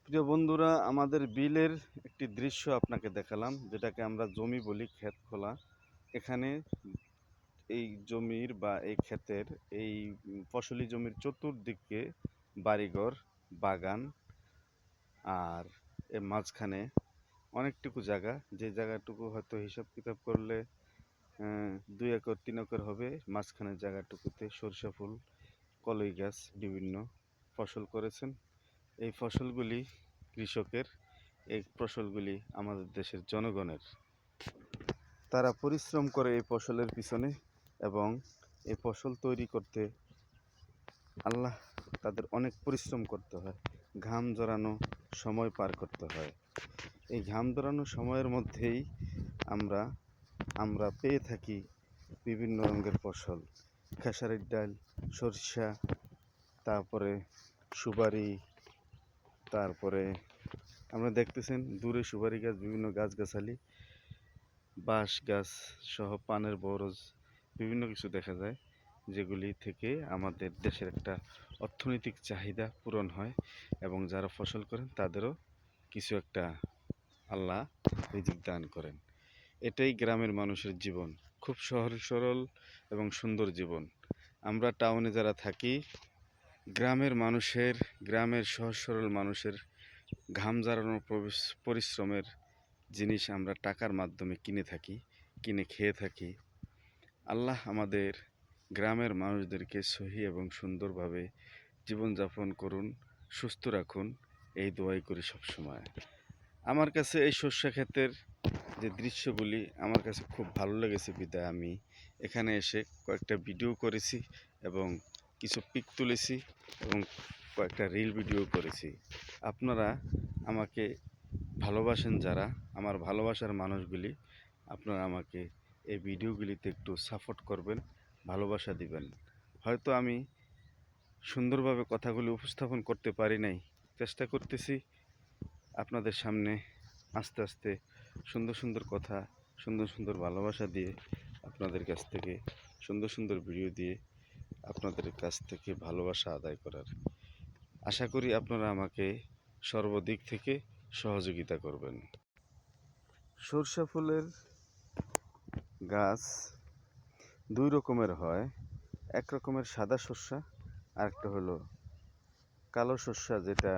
প্রিয় বন্ধুরা, আমাদের বিলের একটি দৃশ্য আপনাকে দেখালাম, যেটাকে আমরা জমি বলি, ক্ষেত খোলা। এখানে এই জমির বা এই ক্ষেতের এই ফসলি জমির চতুর্দিকে বাড়িঘর, বাগান, আর এর মাঝখানে অনেকটুকু জায়গা, যে জায়গাটুকু হয়তো হিসাব কিতাব করলে 2 একর 3 একর হবে। মাঝখানের জায়গাটুকুতে সরিষা ফুল, কলই গাছ, বিভিন্ন ফসল করেছেন। এই ফসলগুলি কৃষকের, এই ফসলগুলি আমাদের দেশের জনগণের। তারা পরিশ্রম করে এই ফসলের পিছনে, এবং এই ফসল তৈরি করতে আল্লাহ তাদের অনেক পরিশ্রম করতে হয়, ঘাম জড়ানো সময় পার করতে হয়। এই ঘাম জড়ানো সময়ের মধ্যেই আমরা পেয়ে থাকি বিভিন্ন রঙের ফসল, খেসারির ডাল, সরিষা, তারপরে সুপারি, তারপরে আমরা দেখতেছেন দূরে সুপারি গাছ, বিভিন্ন গাছগাছালি, বাঁশ গাছ সহ পানের বরজ, বিভিন্ন কিছু দেখা যায়, যেগুলি থেকে আমাদের দেশের একটা অর্থনৈতিক চাহিদা পূরণ হয়, এবং যারা ফসল করেন তাদেরও কিছু একটা আল্লাহ রিজিক দান করেন। এটাই গ্রামের মানুষের জীবন, খুব সহজ সরল এবং সুন্দর জীবন। আমরা টাউনে যারা থাকি, গ্রামের সহজ সরল মানুষের ঘাম ঝরানোর পরিশ্রমের জিনিস আমরা টাকার মাধ্যমে কিনে খেয়ে থাকি। আল্লাহ আমাদের গ্রামের মানুষদেরকে সহি এবং সুন্দরভাবে জীবনযাপন করুন, সুস্থ রাখুন, এই দোয়াই করি সবসময়। আমার কাছে এই শস্য ক্ষেতের যে দৃশ্যগুলি আমার কাছে খুব ভালো লেগেছে, বিধায় আমি এখানে এসে কয়েকটা ভিডিও করেছি, এবং কিছু পিক তুলেছি, এবং কয়েকটা রিল ভিডিও করেছি। আপনারা আমাকে ভালোবাসেন যারা, আমার ভালোবাসার মানুষগুলি, আপনারা আমাকে এই ভিডিওগুলিতে একটু সাপোর্ট করবেন, ভালোবাসা দিবেন। হয়তো আমি সুন্দরভাবে কথাগুলি উপস্থাপন করতে পারি নাই, চেষ্টা করতেছি আপনাদের সামনে আস্তে আস্তে সুন্দর সুন্দর কথা, সুন্দর সুন্দর ভালোবাসা দিয়ে, আপনাদের কাছ থেকে সুন্দর সুন্দর ভিডিও দিয়ে আপনাদের কাছ থেকে ভালোবাসা আদায় করার আশা করি। আপনারা আমাকে সর্বদিক থেকে সহযোগিতা করবেন। সরষা ফুলের গাছ 2 রকমের হয়, এক রকমের সাদা সরষা, আর একটা হলো কালো সরষা, যেটা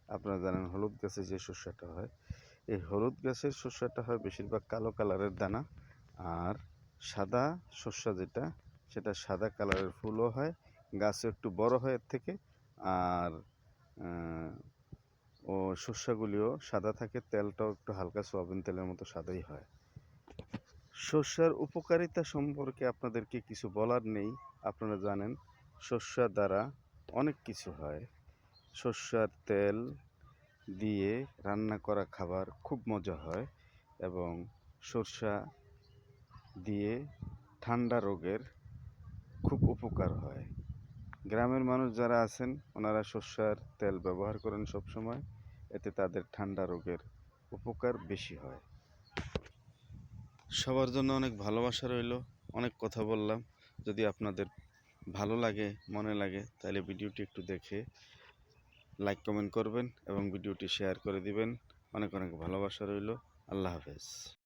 আপনারা জানেন হলুদ গাছে যে সরষাটা হয়। এই হলুদ গাছের সরষাটা হয় বেশিরভাগ কালো কালারের দানা, আর সাদা সরষা যেটা, সেটা সাদা কালারের ফুলও হয়, গাছও একটু বড় হয় এর থেকে, আর ও সরষাগুলিও সাদা থাকে, তেলটাও একটু হালকা সয়াবিন তেলের মতো সাদাই হয়। সরষার উপকারিতা সম্পর্কে আপনাদেরকে কিছু বলার নেই, আপনারা জানেন সরষার দ্বারা অনেক কিছু হয়। সরষার তেল দিয়ে রান্না করা খাবার খুব মজা হয়, এবং সরষা দিয়ে ঠান্ডা রোগের খুব উপকার হয়। গ্রামের মানুষ যারা আছেন ওনারা সরষার তেল ব্যবহার করেন সব সময়, এতে তাদের ঠান্ডা রোগের উপকার বেশি হয়। সবার জন্য অনেক ভালোবাসা রইল, অনেক কথা বললাম। যদি আপনাদের ভালো লাগে, মনে লাগে, তাহলে ভিডিওটি একটু দেখে লাইক কমেন্ট করবেন এবং ভিডিওটি শেয়ার করে দিবেন। অনেক অনেক ভালোবাসা রইল। আল্লাহ হাফেজ।